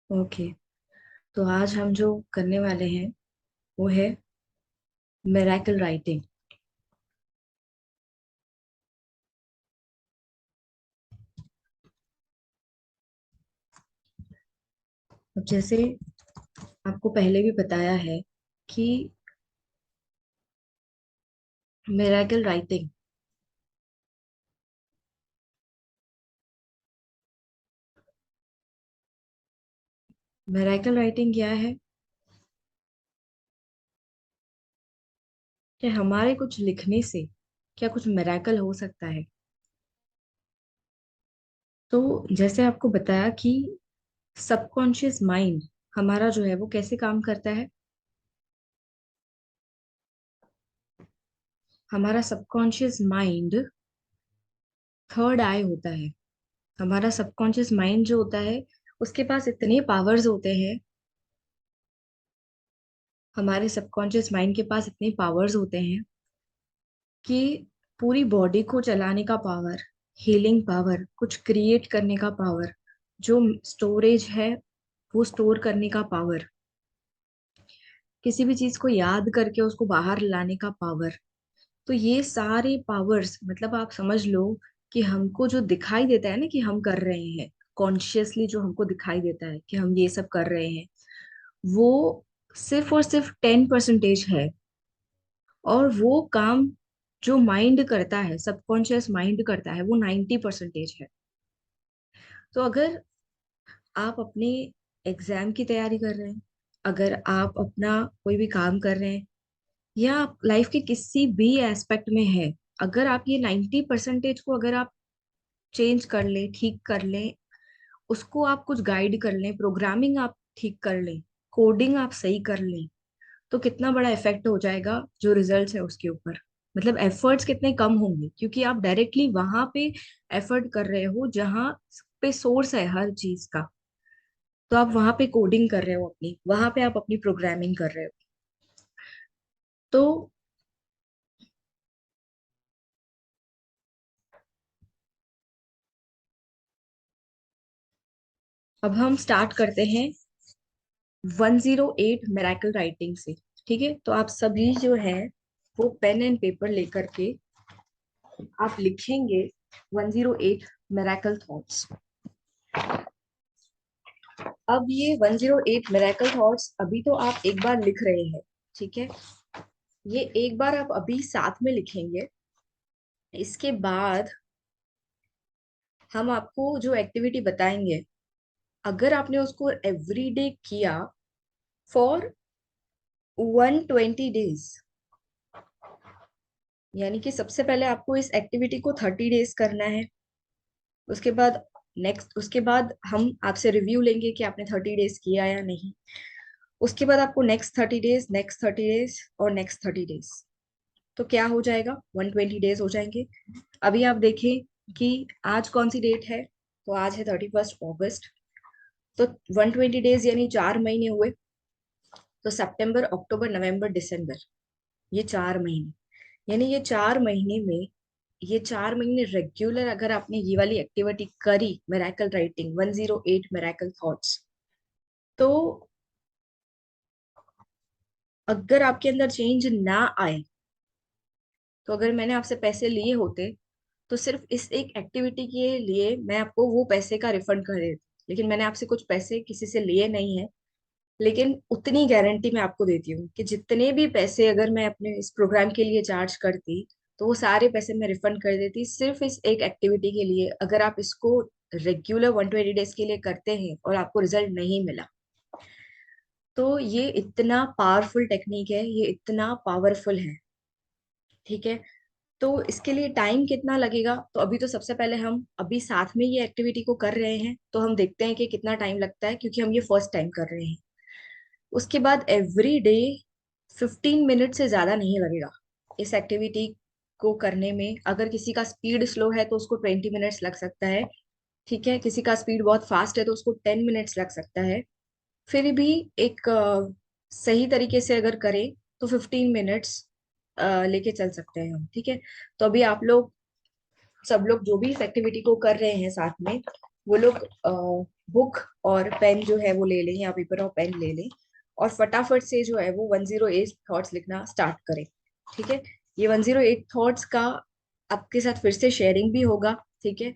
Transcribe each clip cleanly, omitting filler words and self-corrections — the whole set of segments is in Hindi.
ओके। तो आज हम जो करने वाले हैं वो है मिरेकल राइटिंग। अब जैसे आपको पहले भी बताया है कि मिरेकल राइटिंग मिरेकल राइटिंग क्या है कि हमारे कुछ लिखने से क्या कुछ मिरेकल हो सकता है। तो जैसे आपको बताया कि सबकॉन्शियस माइंड हमारा जो है वो कैसे काम करता है। हमारा सबकॉन्शियस माइंड थर्ड आई होता है। हमारा सबकॉन्शियस माइंड जो होता है उसके पास इतने पावर्स होते हैं। हमारे सबकॉन्शियस माइंड के पास इतने पावर्स होते हैं कि पूरी बॉडी को चलाने का पावर, हीलिंग पावर, कुछ क्रिएट करने का पावर, जो स्टोरेज है वो स्टोर करने का पावर, किसी भी चीज को याद करके उसको बाहर लाने का पावर। तो ये सारे पावर्स मतलब आप समझ लो कि हमको जो दिखाई देता है ना कि हम कर रहे हैं, कॉन्शियसली जो हमको दिखाई देता है कि हम ये सब कर रहे हैं, वो सिर्फ और सिर्फ 10% है। और वो काम जो माइंड करता है, सबकॉन्शियस माइंड करता है, वो 90% है। तो अगर आप अपने एग्जाम की तैयारी कर रहे हैं, अगर आप अपना कोई भी काम कर रहे हैं, या आप लाइफ के किसी भी एस्पेक्ट में है, अगर आप ये 90% को अगर आप चेंज कर लें, ठीक कर लें, उसको आप कुछ गाइड कर लें, प्रोग्रामिंग आप ठीक कर लें, कोडिंग आप सही कर लें, तो कितना बड़ा इफेक्ट हो जाएगा जो रिजल्ट्स है उसके ऊपर। मतलब एफर्ट्स कितने कम होंगे क्योंकि आप डायरेक्टली वहां पे एफर्ट कर रहे हो जहां पे सोर्स है हर चीज का। तो आप वहां पे कोडिंग कर रहे हो, अपनी वहां पे आप अपनी प्रोग्रामिंग कर रहे हो। तो अब हम स्टार्ट करते हैं 108 मिरेकल राइटिंग से। ठीक है, तो आप सभी जो है वो पेन एंड पेपर लेकर के आप लिखेंगे 108 मिरेकल थॉट्स। अब ये 108 मिरेकल थॉट्स अभी तो आप एक बार लिख रहे हैं, ठीक है, ये एक बार आप अभी साथ में लिखेंगे। इसके बाद हम आपको जो एक्टिविटी बताएंगे, अगर आपने उसको एवरी डे किया फॉर 120 डेज, यानी कि सबसे पहले आपको इस एक्टिविटी को 30 डेज करना है। उसके बाद उसके बाद हम आपसे रिव्यू लेंगे कि आपने 30 डेज किया या नहीं। उसके बाद आपको नेक्स्ट 30 डेज, नेक्स्ट 30 डेज और नेक्स्ट 30 डेज, तो क्या हो जाएगा, 120 डेज हो जाएंगे। अभी आप देखें कि आज कौन सी डेट है, तो आज है 31 अगस्त। तो 120 डेज यानी 4 महीने हुए। तो सितंबर, अक्टूबर, नवंबर, दिसंबर, ये 4 महीने, यानी ये 4 महीने रेगुलर अगर आपने ये वाली एक्टिविटी करी, मिरेकल राइटिंग 108 मिरेकल थॉट्स, तो अगर आपके अंदर चेंज ना आए, तो अगर मैंने आपसे पैसे लिए होते तो सिर्फ इस एक एक्टिविटी के लिए मैं आपको वो पैसे का रिफंड कर देती। लेकिन मैंने आपसे कुछ पैसे किसी से लिए नहीं है। लेकिन उतनी गारंटी मैं आपको देती हूँ कि जितने भी पैसे अगर मैं अपने इस प्रोग्राम के लिए चार्ज करती, तो वो सारे पैसे मैं रिफंड कर देती सिर्फ इस एक एक्टिविटी के लिए, अगर आप इसको रेगुलर 120 डेज के लिए करते हैं और आपको रिजल्ट नहीं मिला। तो ये इतना पावरफुल टेक्निक है, ये इतना पावरफुल है। ठीक है, तो इसके लिए टाइम कितना लगेगा? तो अभी तो सबसे पहले हम अभी साथ में ये एक्टिविटी को कर रहे हैं, तो हम देखते हैं कि कितना टाइम लगता है, क्योंकि हम ये फर्स्ट टाइम कर रहे हैं। उसके बाद एवरी डे 15 मिनट से ज्यादा नहीं लगेगा इस एक्टिविटी को करने में। अगर किसी का स्पीड स्लो है तो उसको 20 मिनट्स लग सकता है। ठीक है, किसी का स्पीड बहुत फास्ट है तो उसको 10 मिनट्स लग सकता है। फिर भी एक सही तरीके से अगर करें तो 15 मिनट्स लेके चल सकते हैं हम। ठीक है, तो अभी आप लोग सब लोग जो भी इस एक्टिविटी को कर रहे हैं साथ में, वो लोग बुक और पेन जो है वो ले लें, या पेपर और पेन ले लें, और फटाफट से जो है वो 108 थॉट्स लिखना स्टार्ट करें। ठीक है, ये 108 थॉट्स का आपके साथ फिर से शेयरिंग भी होगा। ठीक है,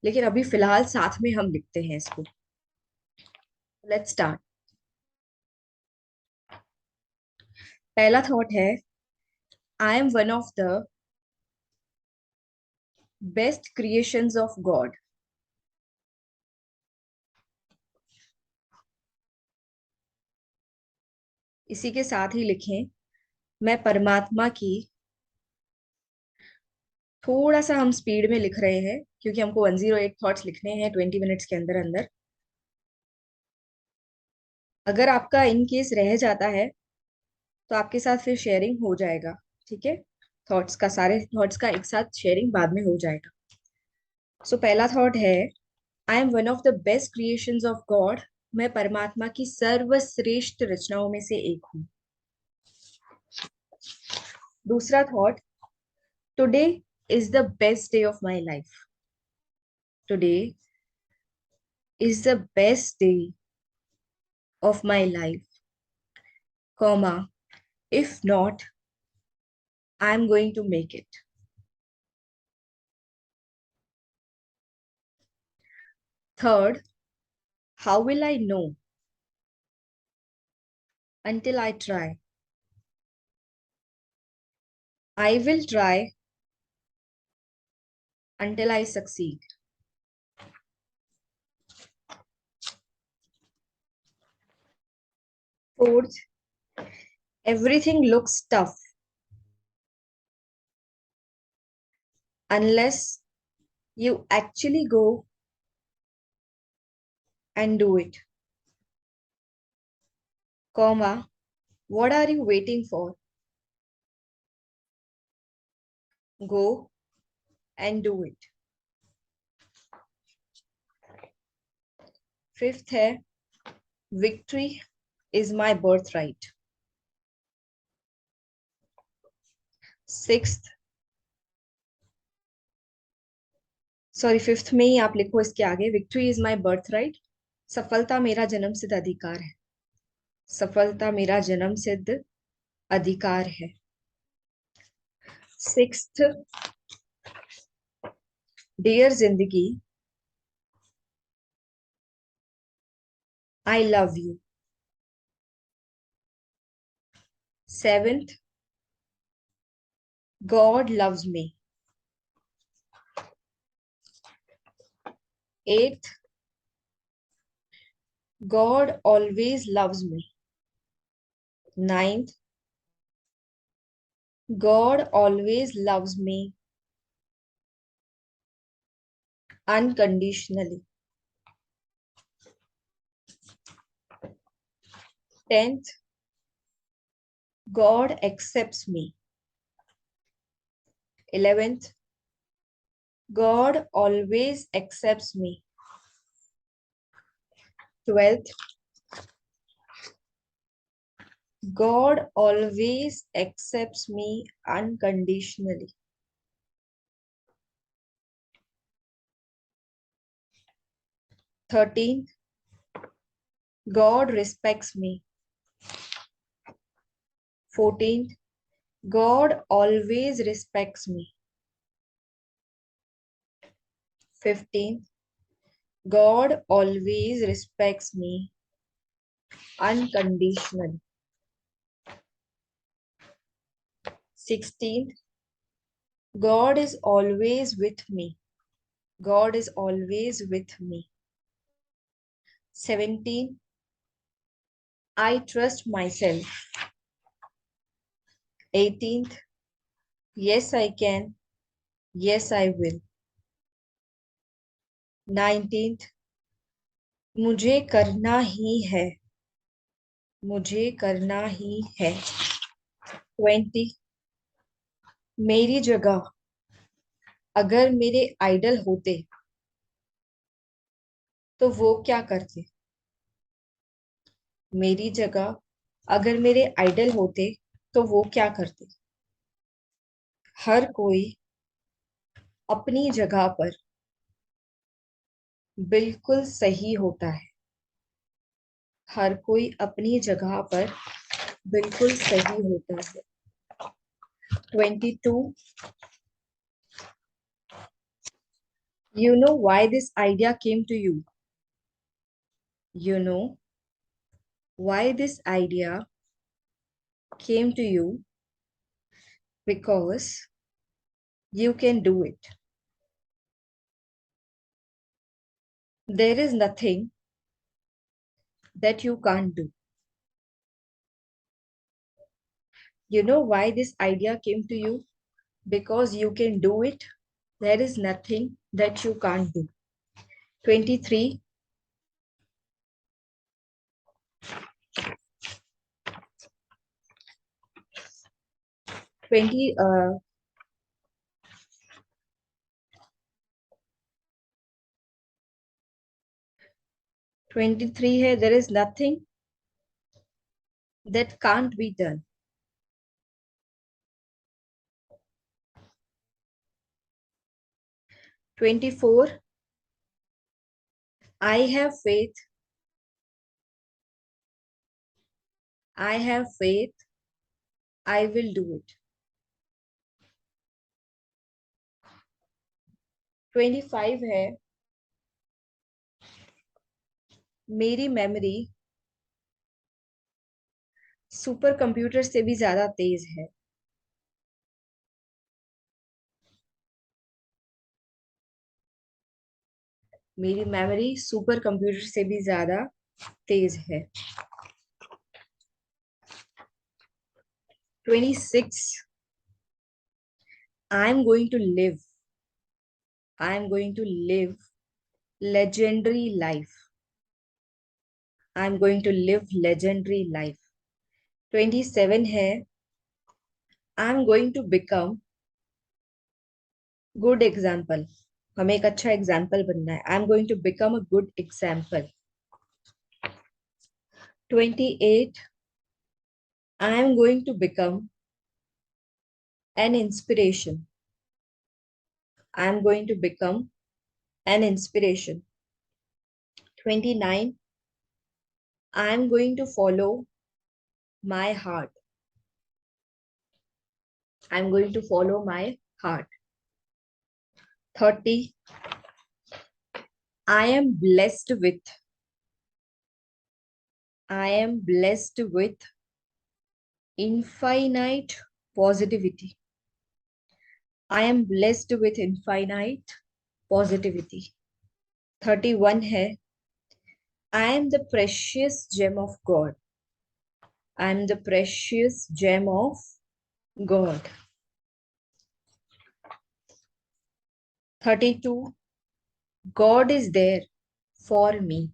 लेकिन अभी फिलहाल साथ में हम लिखते हैं इसको। Let's start. पहला थॉट है, I am one of the best creations of God. इसी के साथ ही लिखें, मैं परमात्मा की, थोड़ा सा हम स्पीड में लिख रहे हैं क्योंकि हमको 108 थॉट्स लिखने हैं 20 मिनट्स के अंदर अंदर। अगर आपका इन केस रह जाता है तो आपके साथ फिर शेयरिंग हो जाएगा। ठीक है, थॉट्स का, सारे थॉट्स का एक साथ शेयरिंग बाद में हो जाएगा। सो पहला थॉट है, I am one of the best creations of God. मैं परमात्मा की सर्वश्रेष्ठ रचनाओं में से एक हूँ। दूसरा thought, today is the best day of my life. Today is the best day of my life, comma, if not, I'm going to make it. Third, how will I know until I try? I will try until I succeed. Fourth, everything looks tough unless you actually go and do it. Comma, what are you waiting for? Go and do it. Fifth है, victory is my birthright. Sixth, sorry fifth में ही आप लिखो इसके आगे, victory is my birth right. सफलता मेरा जन्मसिद्ध अधिकार है। सफलता मेरा जन्मसिद्ध अधिकार है। सिक्स्थ, डियर जिंदगी, I love you. Seventh, God loves me. Eighth, God always loves me. Ninth, God always loves me unconditionally. Tenth, God accepts me. 11th, God always accepts me. 12th, God always accepts me unconditionally. 13th, God respects me. 14th, God always respects me. 15th, God always respects me unconditionally. 16th, God is always with me. God is always with me. 17th, I trust myself. 18th, yes I can, yes I will. 19th, मुझे करना ही है, मुझे करना ही है. 20, मेरी जगह अगर मेरे आइडल होते तो वो क्या करते. मेरी जगह अगर मेरे आइडल होते तो वो क्या करते. हर कोई अपनी जगह पर बिल्कुल सही होता है. हर कोई अपनी जगह पर बिल्कुल सही होता है. 22, you know why this idea came to you. You know why this idea came to you because you can do it. There is nothing that you can't do. You know why this idea came to you because you can do it. There is nothing that you can't do. 23, 20 23 है, there is nothing that can't be done. 24, I have faith. I have faith. I will do it. 25 है, मेरी मेमोरी सुपर कंप्यूटर से भी ज्यादा तेज है. मेरी मेमोरी सुपर कंप्यूटर से भी ज्यादा तेज है. 26, I am going to live. I am going to live legendary life. I am going to live legendary life. 27 है, I am going to become good example. हमें एक अच्छा एग्जाम्पल बनना है. I am going to become a good example. 28, I am going to become an inspiration. I am going to become an inspiration. 29, I am going to follow my heart. I am going to follow my heart. 30, I am blessed with. I am blessed with infinite positivity. I am blessed with infinite positivity. 31 है, I am the precious gem of God. I am the precious gem of God. 32, God is there for me.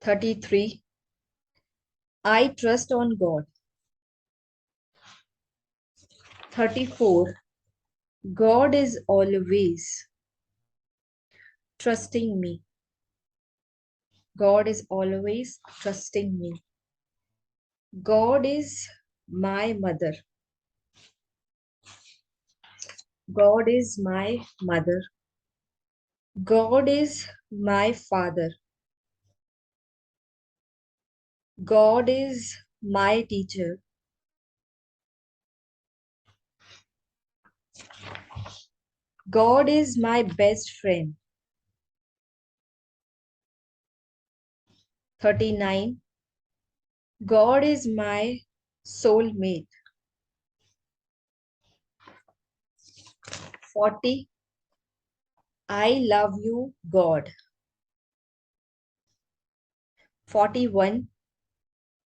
33, I trust on God. 34, God is always trusting me. God is always trusting me. God is my mother. God is my mother. God is my father. God is my teacher. God is my best friend. 39, God is my soulmate. 40, I love you, God. 41,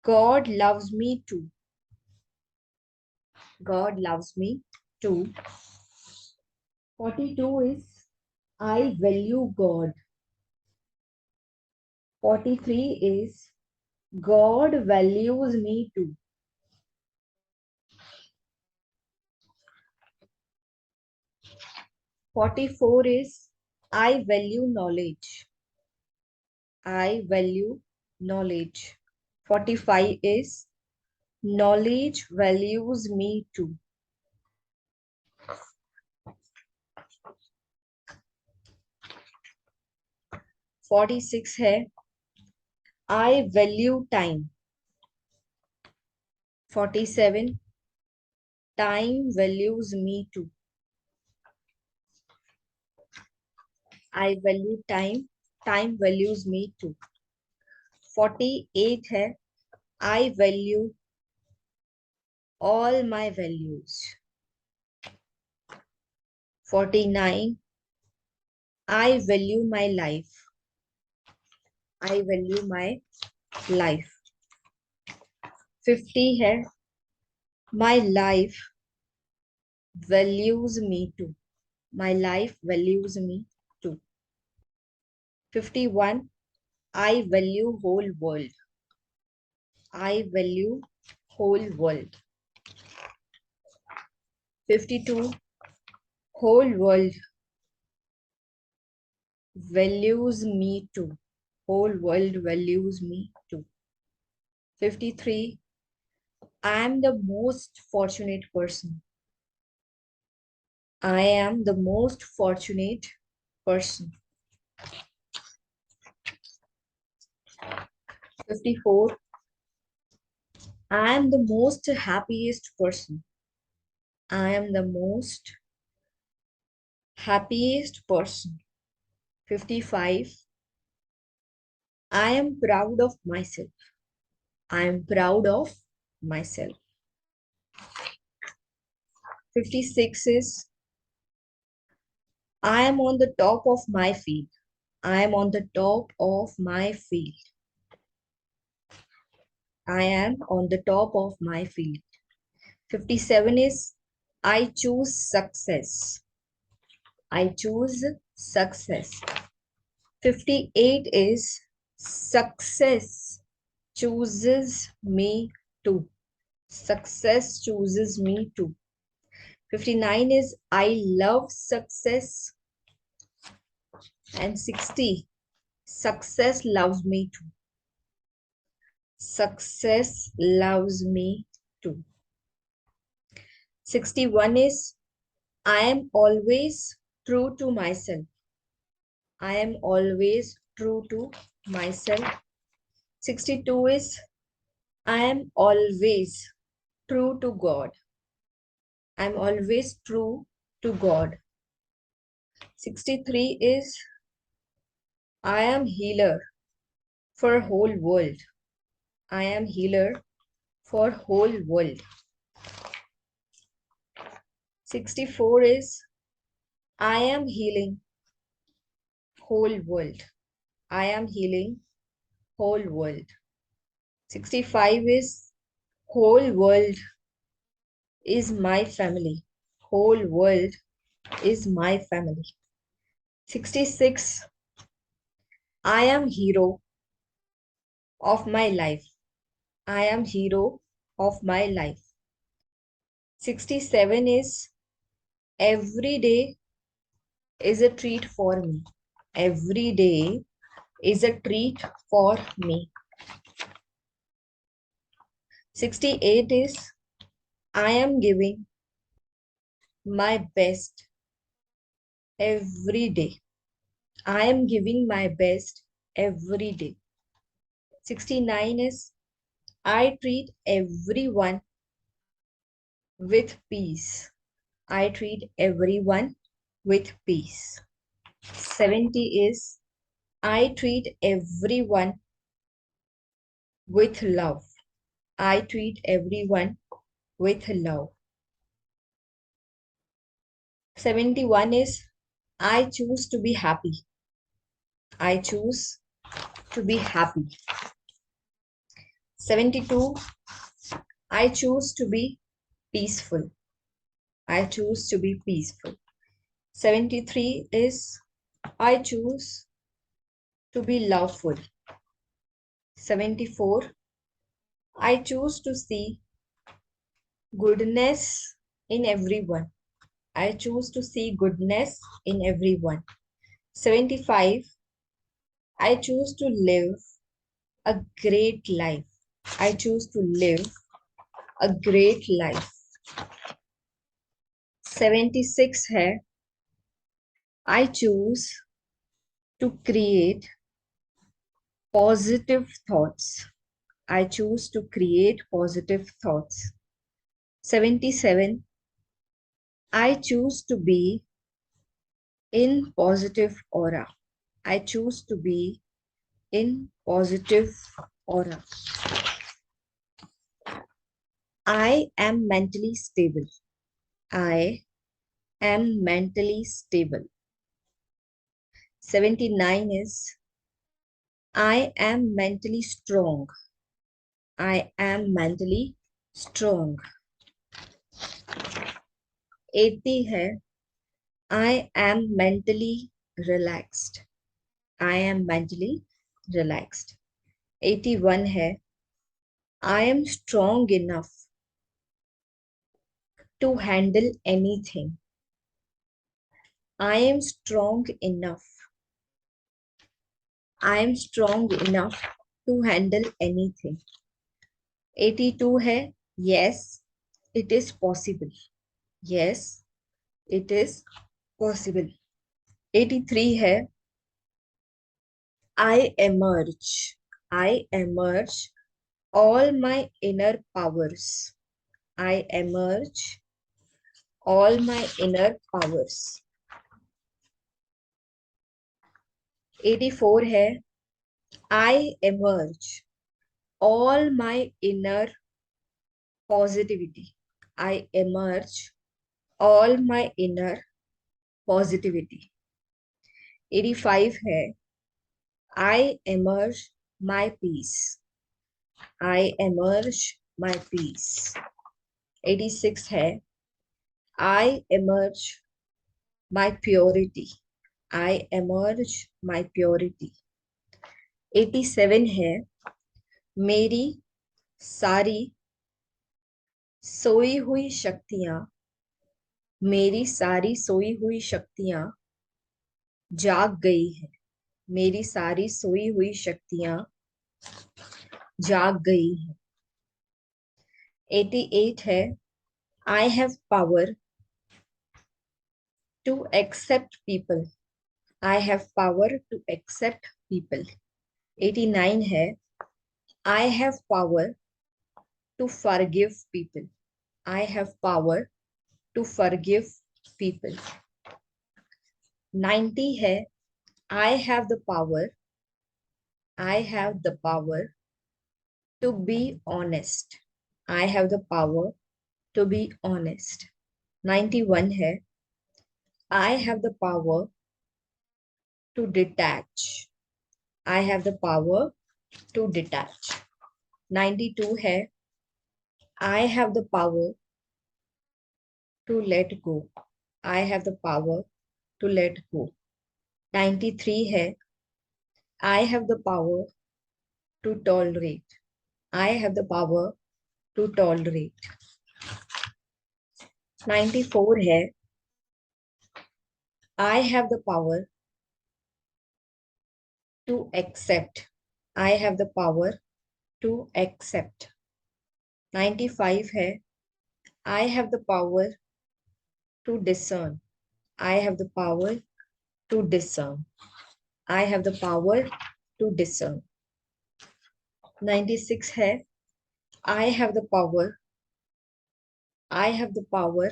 God loves me too. God loves me too. 42 is I value God. 43 is God values me too. 44 is I value knowledge. I value knowledge. 45 is knowledge values me too. 46 है I value time. 47 time values me too. I value time. Time values me too. 48 है I value all my values. 49 I value my life. I value my life. 50 है my life values me too. My life values me too. 51 I value whole world. I value whole world. 52 whole world values me too. Whole world values me too. 53 I am the most fortunate person. I am the most fortunate person. 54 I am the most happiest person. I am the most happiest person. 55 I am proud of myself. I am proud of myself. 56 is I am on the top of my field. I am on the top of my field. I am on the top of my field. 57 is I choose success. I choose success. 58 is success chooses me too. Success chooses me too. 59 is I love success. And 60, success loves me too. Success loves me too. 61 is I am always true to myself. I am always true to myself. 62 is I am always true to God. I am always true to God. 63 is I am healer for whole world. I am healer for whole world. 64 is I am healing whole world. I am healing whole world. 65 is whole world is my family. Whole world is my family. 66 I am hero of my life. I am hero of my life. 67 is every day is a treat for me. Every day is a treat for me. 68 is I am giving my best every day. I am giving my best every day. 69 is I treat everyone with peace. I treat everyone with peace. 70 is I treat everyone with love. I treat everyone with love. 71 is I choose to be happy. I choose to be happy. 72, I choose to be peaceful. I choose to be peaceful. 73 is I choose to be loveful. 74, I choose to see goodness in everyone. I choose to see goodness in everyone. 75, I choose to live a great life. I choose to live a great life. 76 है I choose to create positive thoughts. I choose to create positive thoughts. 77, I choose to be in positive aura. I choose to be in positive aura. I am mentally stable. I am mentally stable. 79 is I am mentally strong. I am mentally strong. 80 है I am mentally relaxed. I am mentally relaxed. 81 है I am strong enough to handle anything. I am strong enough. I am strong enough to handle anything. 82 है yes, it is possible. Yes, it is possible. 83 है I emerge. I emerge all my inner powers. I emerge all my inner powers. 84 है I emerge all my inner positivity. I emerge all my inner positivity. 85 है I emerge my peace. I emerge my peace. 86 है I emerge my purity. I emerge my purity. 87 है मेरी सारी सोई हुई शक्तियां मेरी सारी सोई हुई शक्तियां जाग गई है. मेरी सारी सोई हुई शक्तियां जाग गई है. 88 है I have power to accept people. I have power to accept people. 89 है I have power to forgive people. I have power to forgive people. 90 है I have the power. I have the power to be honest. I have the power to be honest. 91 है I have the power to detach. I have the power to detach. 92 है I have the power to let go. I have the power to let go. 93 है I have the power to tolerate. I have the power to tolerate. 94 है I have the power to accept. I have the power to accept. 95 है I have the power to discern. I have the power to discern. I have the power to discern. 96 है I have the power. I have the power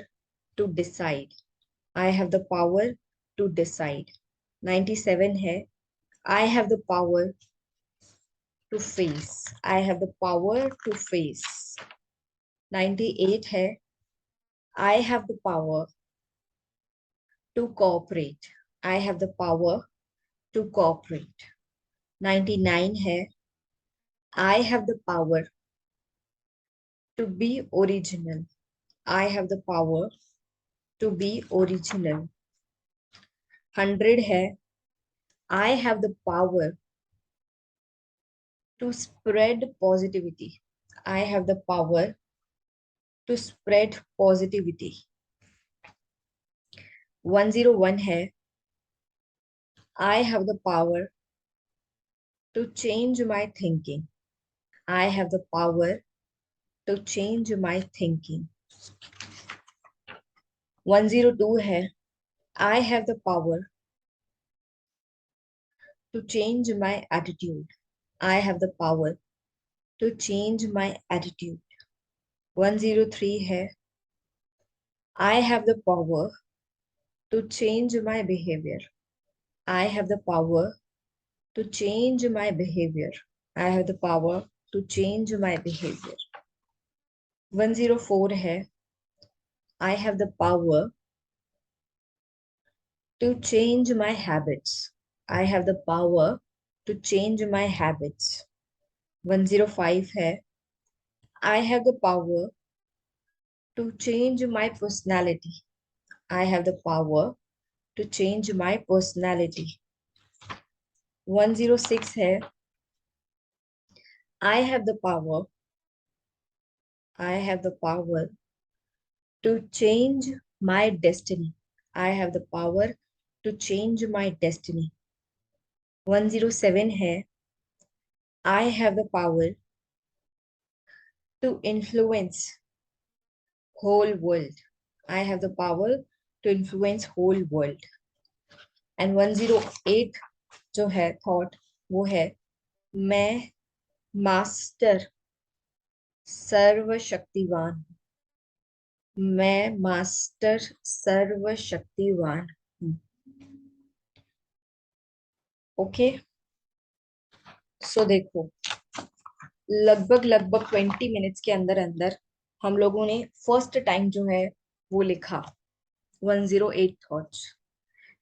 to decide. I have the power to decide. 97 है I have the power to face. I have the power to face. 98 है I have the power to cooperate. I have the power to cooperate. 99 है I have the power to be original, I have the power to be original. 100 है, I have the power to spread positivity, I have the power to spread positivity. 101 है, I have the power to change my thinking, I have the power to change my thinking. 102 है, I have the power to change my attitude. I have the power to change my attitude. 103 है, I have the power to change my behavior. I have the power to change my behavior. I have the power to change my behavior. 104 है, I have the power to change my habits. I have the power to change my habits. 105 है, I have the power to change my personality. I have the power to change my personality. 106 है, I have the power, I have the power to change my destiny. I have the power to change my destiny. 107 है, I have the power to influence whole world. I have the power to influence whole world. And 108 जो है thought वो है, मैं मास्टर सर्वशक्तिवान, मैं मास्टर सर्वशक्तिवान हूँ। ओके, सो देखो, लगभग लगभग 20 मिनट्स के अंदर अंदर हम लोगों ने फर्स्ट टाइम जो है वो लिखा 108 थॉट्स।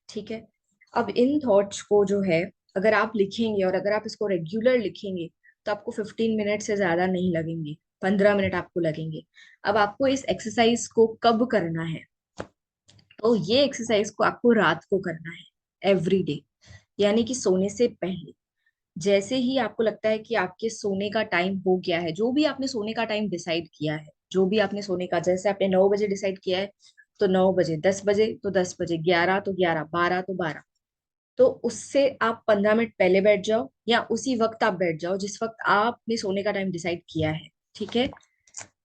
ठीक है, अब इन थॉट्स को जो है अगर आप लिखेंगे और अगर आप इसको रेगुलर लिखेंगे तो आपको 15 मिनट से ज्यादा नहीं लगेंगे, 15 मिनट आपको लगेंगे। अब आपको इस एक्सरसाइज को कब करना है, तो ये एक्सरसाइज को आपको रात को करना है, एवरी डे, यानी कि सोने से पहले। जैसे ही आपको लगता है कि आपके सोने का टाइम हो गया है, जो भी आपने सोने का टाइम डिसाइड किया है, जो भी आपने सोने का, जैसे आपने 9 बजे डिसाइड किया है तो 9 बजे, 10 बजे तो 10 बजे, 11 तो 11, 12 तो 12, तो उससे आप 15 मिनट पहले बैठ जाओ या उसी वक्त आप बैठ जाओ जिस वक्त आपने सोने का टाइम डिसाइड किया है। ठीक है,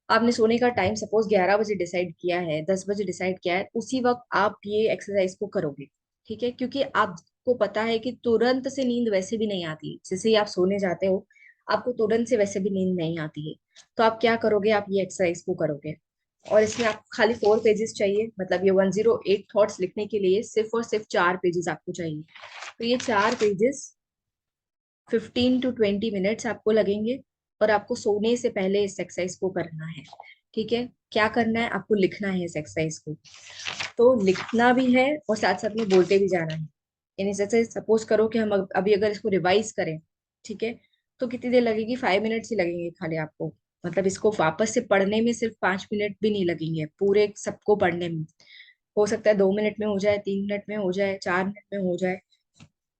आपने सोने का टाइम सपोज 11 बजे डिसाइड किया है, 10 बजे डिसाइड किया है, उसी वक्त आप ये एक्सरसाइज को करोगे। ठीक है, क्योंकि आपको पता है कि तुरंत से नींद वैसे भी नहीं आती, जैसे ही आप सोने जाते हो आपको तुरंत से वैसे भी नींद नहीं आती है। तो आप क्या करोगे, आप ये एक्सरसाइज को करोगे और इसमें आपको खाली 4 पेजेस चाहिए, मतलब ये 108 थॉट्स लिखने के लिए सिर्फ और सिर्फ 4 पेजेस आपको चाहिए। तो ये 4 पेजेस 15 to 20 मिनट्स आपको लगेंगे और आपको सोने से पहले इस एक्सरसाइज को करना है। ठीक है, क्या करना है, आपको लिखना है इस एक्सरसाइज को, तो लिखना भी है और साथ साथ में बोलते भी जाना है। यानी जैसे सपोज करो कि हम अभी अगर इसको रिवाइज करें, ठीक है, तो कितनी देर लगेगी, 5 मिनट्स ही लगेंगे खाली आपको। मतलब इसको वापस से पढ़ने में सिर्फ 5 मिनट भी नहीं लगेंगे पूरे सबको पढ़ने में। हो सकता है 2 मिनट में हो जाए, 3 मिनट में हो जाए, 4 मिनट में हो जाए,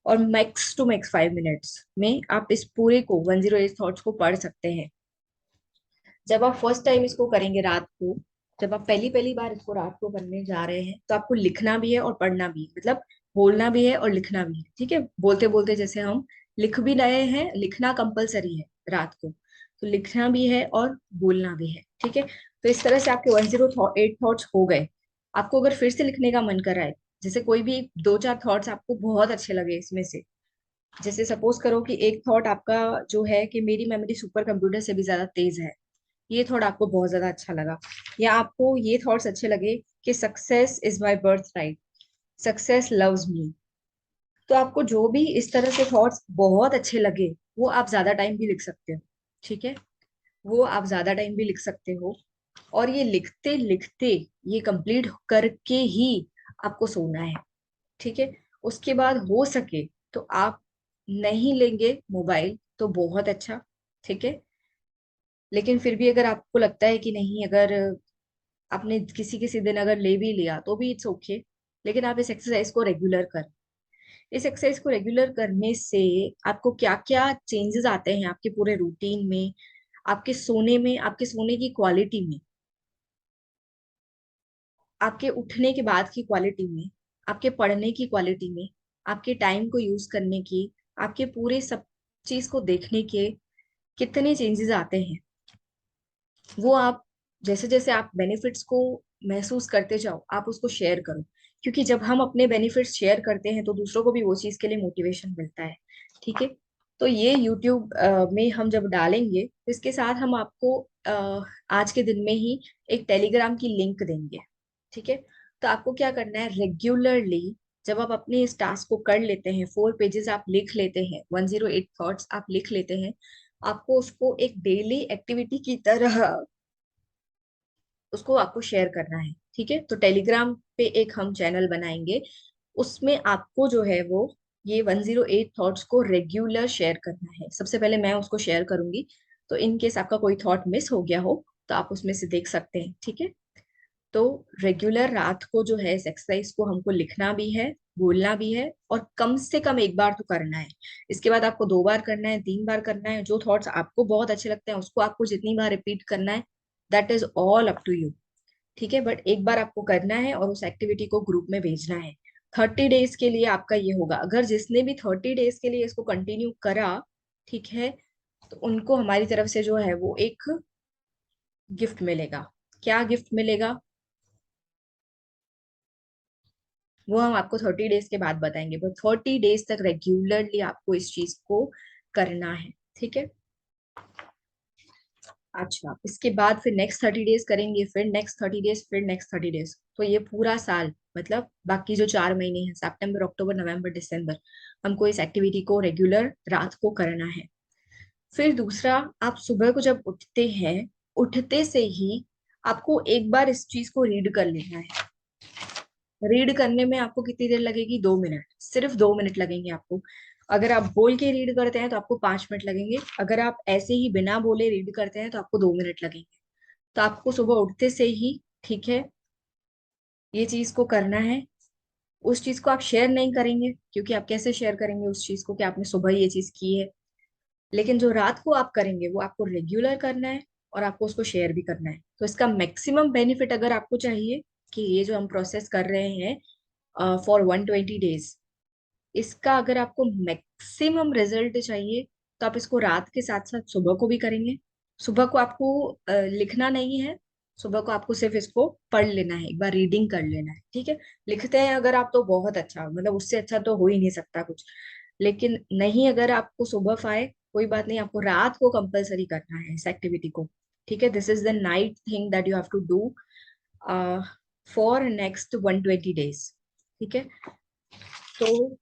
और मैक्स टू मैक्स 5 मिनट्स में आप इस पूरे को 108 थॉट्स को पढ़ सकते हैं। जब आप फर्स्ट टाइम इसको करेंगे रात को, जब आप पहली पहली बार इसको रात को करने जा रहे हैं, तो आपको लिखना भी है और पढ़ना भी है, मतलब बोलना भी है और लिखना भी है। ठीक है, बोलते बोलते जैसे हम लिख भी रहे हैं, लिखना कंपलसरी है रात को, तो लिखना भी है और बोलना भी है। ठीक है, तो इस तरह से आपके 108 थॉट्स हो गए। आपको अगर फिर से लिखने का मन कर रहा है, जैसे कोई भी 2-4 थॉट्स आपको बहुत अच्छे लगे इसमें से, जैसे सपोज करो कि एक थॉट आपका जो है कि मेरी मेमोरी सुपर कंप्यूटर से भी ज्यादा तेज है, ये थॉट आपको बहुत ज्यादा अच्छा लगा, या आपको ये थॉट्स अच्छे लगे कि success is my birth right, success loves me, तो आपको जो भी इस तरह से थॉट्स बहुत अच्छे लगे वो आप ज्यादा टाइम भी लिख सकते हो। ठीक है, वो आप ज्यादा टाइम भी लिख सकते हो, और ये लिखते लिखते ये कंप्लीट करके ही आपको सोना है। ठीक है, उसके बाद हो सके तो आप नहीं लेंगे मोबाइल तो बहुत अच्छा। ठीक है, लेकिन फिर भी अगर आपको लगता है कि नहीं, अगर आपने किसी किसी दिन अगर ले भी लिया तो भी इट्स ओके, लेकिन आप इस एक्सरसाइज को रेगुलर कर। इस एक्सरसाइज को रेगुलर करने से आपको क्या क्या चेंजेस आते हैं आपके पूरे रूटीन में, आपके सोने में, आपके सोने की क्वालिटी में, आपके उठने के बाद की क्वालिटी में, आपके पढ़ने की क्वालिटी में, आपके टाइम को यूज करने की, आपके पूरे सब चीज को देखने के कितने चेंजेस आते हैं, वो आप जैसे जैसे आप बेनिफिट्स को महसूस करते जाओ, आप उसको शेयर करो। क्योंकि जब हम अपने बेनिफिट्स शेयर करते हैं तो दूसरों को भी वो चीज के लिए मोटिवेशन मिलता है। ठीक है। तो ये यूट्यूब में हम जब डालेंगे तो इसके साथ हम आपको आज के दिन में ही एक टेलीग्राम की लिंक देंगे। ठीक है। तो आपको क्या करना है, रेगुलरली जब आप अपने इस टास्क को कर लेते हैं, 4 पेजेस आप लिख लेते हैं, 108 थॉट्स आप लिख लेते हैं, आपको उसको एक डेली एक्टिविटी की तरह उसको आपको शेयर करना है। ठीक है। तो टेलीग्राम पे एक हम चैनल बनाएंगे, उसमें आपको जो है वो ये 108 थॉट्स को रेगुलर शेयर करना है। सबसे पहले मैं उसको शेयर करूंगी, तो इन केस आपका कोई थॉट मिस हो गया हो तो आप उसमें से देख सकते हैं। ठीक है। तो रेगुलर रात को जो है इस एक्सरसाइज को हमको लिखना भी है, बोलना भी है, और कम से कम एक बार तो करना है। इसके बाद आपको 2 बार करना है, 3 बार करना है, जो थॉट्स आपको बहुत अच्छे लगते हैं उसको आपको जितनी बार रिपीट करना है, that is all up to you. ठीक है। बट एक बार आपको करना है और उस एक्टिविटी को ग्रुप में भेजना है। 30 डेज के लिए आपका ये होगा। अगर जिसने भी 30 डेज के लिए इसको कंटिन्यू करा, ठीक है, तो उनको हमारी तरफ से जो है वो एक गिफ्ट मिलेगा। क्या गिफ्ट मिलेगा वो हम आपको 30 डेज के बाद बताएंगे, बट 30 डेज तक रेगुलरली आपको इस चीज को करना है। ठीक है। अच्छा, इसके बाद फिर नेक्स्ट 30 डेज करेंगे, फिर नेक्स्ट 30 डेज, फिर नेक्स्ट 30 डेज, तो ये पूरा साल मतलब बाकी जो 4 महीने हैं, सितंबर, अक्टूबर, नवंबर, दिसंबर, हमको इस एक्टिविटी को रेगुलर रात को करना है। फिर दूसरा, आप सुबह को जब उठते हैं, उठते से ही आपको एक बार इस चीज को रीड कर लेना है। रीड करने में आपको कितनी देर लगेगी, 2 मिनट, सिर्फ 2 मिनट लगेंगे आपको। अगर आप बोल के रीड करते हैं तो आपको 5 मिनट लगेंगे, अगर आप ऐसे ही बिना बोले रीड करते हैं तो आपको 2 मिनट लगेंगे। तो आपको सुबह उठते से ही, ठीक है, ये चीज को करना है। उस चीज को आप शेयर नहीं करेंगे, क्योंकि आप कैसे शेयर करेंगे उस चीज को कि आपने सुबह ये चीज की है। लेकिन जो रात को आप करेंगे वो आपको रेगुलर करना है, और आपको उसको शेयर भी करना है। तो इसका मैक्सिमम बेनिफिट अगर आपको चाहिए कि ये जो हम प्रोसेस कर रहे हैं फॉर 120 डेज, इसका अगर आपको मैक्सिमम रिजल्ट चाहिए तो आप इसको रात के साथ साथ सुबह को भी करेंगे। सुबह को आपको लिखना नहीं है, सुबह को आपको सिर्फ इसको पढ़ लेना है, एक बार रीडिंग कर लेना है। ठीक है। लिखते हैं अगर आप तो बहुत अच्छा, मतलब उससे अच्छा तो हो ही नहीं सकता कुछ। लेकिन नहीं, अगर आपको सुबह पाए कोई बात नहीं, आपको रात को कंपलसरी करना है इस एक्टिविटी को। ठीक है। This is the night thing that you have to do for next 120 days. ठीक है। तो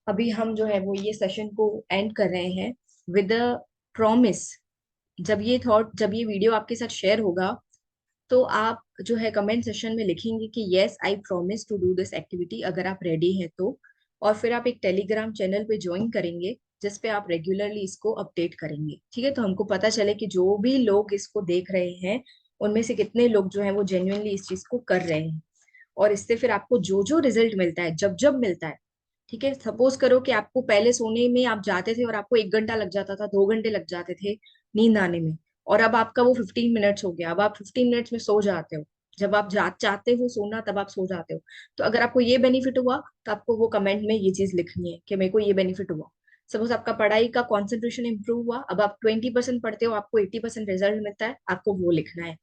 अभी हम जो है वो ये सेशन को एंड कर रहे हैं विद अ प्रॉमिस। जब ये वीडियो आपके साथ शेयर होगा तो आप जो है कमेंट सेशन में लिखेंगे कि yes I promise to do this activity, अगर आप रेडी हैं तो। और फिर आप एक टेलीग्राम चैनल पे ज्वाइन करेंगे जिस पे आप रेगुलरली इसको अपडेट करेंगे। ठीक है। तो हमको पता चले कि जो भी लोग इसको देख रहे हैं उनमें से कितने लोग जो है वो जेन्युइनली इस चीज को कर रहे हैं। और इससे फिर आपको जो जो रिजल्ट मिलता है, जब जब मिलता है, ठीक है, सपोज करो कि आपको पहले सोने में आप जाते थे और आपको 1 घंटा लग जाता था, 2 घंटे लग जाते थे नींद आने में, और अब आपका वो 15 मिनट्स हो गया, अब आप 15 मिनट्स में सो जाते हो। जब आप चाहते हो सोना तब आप सो जाते हो। तो अगर आपको ये बेनिफिट हुआ तो आपको वो कमेंट में ये चीज लिखनी है कि मेरे को ये बेनिफिट हुआ। सपोज आपका पढ़ाई का कंसंट्रेशन इंप्रूव हुआ, अब आप 20% पढ़ते हो, आपको 80% रिजल्ट मिलता है, आपको वो लिखना है।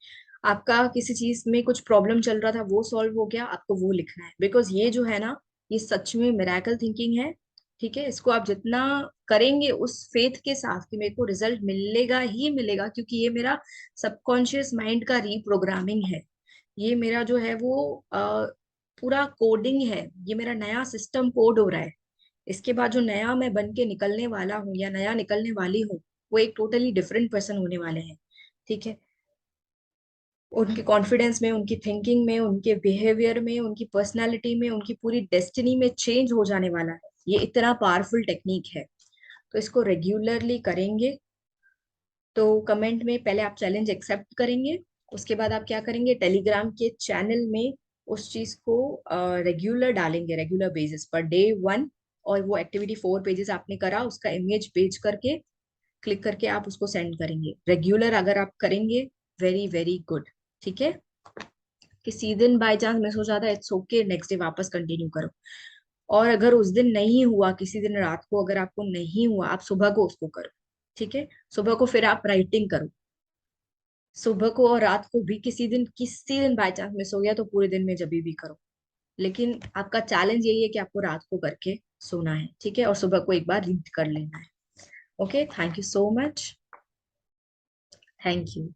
आपका किसी चीज में कुछ प्रॉब्लम चल रहा था वो सॉल्व हो गया, आपको वो लिखना है। बिकॉज ये जो है ना, ये सच में मिराकल थिंकिंग है। ठीक है। इसको आप जितना करेंगे उस फेथ के साथ कि मेरे को रिजल्ट मिलेगा ही मिलेगा, क्योंकि ये मेरा सबकॉन्शियस माइंड का रीप्रोग्रामिंग है। ये मेरा जो है वो पूरा कोडिंग है, ये मेरा नया सिस्टम कोड हो रहा है। इसके बाद जो नया मैं बन के निकलने वाला हूँ या नया निकलने वाली हूँ, वो एक टोटली डिफरेंट पर्सन होने वाले हैं। ठीक है। उनके कॉन्फिडेंस में, उनकी थिंकिंग में, उनके बिहेवियर में, उनकी पर्सनालिटी में, उनकी पूरी डेस्टिनी में चेंज हो जाने वाला है। ये इतना पावरफुल टेक्निक है। तो इसको रेगुलरली करेंगे तो कमेंट में पहले आप चैलेंज एक्सेप्ट करेंगे, उसके बाद आप क्या करेंगे, टेलीग्राम के चैनल में उस चीज को रेगुलर डालेंगे, रेगुलर बेसिस पर डे 1, और वो एक्टिविटी 4 पेजेस आपने करा उसका इमेज पेज करके क्लिक करके आप उसको सेंड करेंगे। रेगुलर अगर आप करेंगे, वेरी वेरी गुड। ठीक है, किसी दिन बाय चांस मिस हो जाता है, इट्स ओके, नेक्स्ट डे वापस कंटिन्यू करो। और अगर उस दिन नहीं हुआ, किसी दिन रात को अगर आपको नहीं हुआ, आप सुबह को उसको करो। ठीक है, सुबह को फिर आप राइटिंग करो, सुबह को और रात को भी। किसी दिन बाय चांस मिस हो गया तो पूरे दिन में जब भी करो। लेकिन आपका चैलेंज यही है कि आपको रात को करके सोना है, ठीक है, और सुबह को एक बार रीड कर लेना है। Okay, thank you so much. Thank you.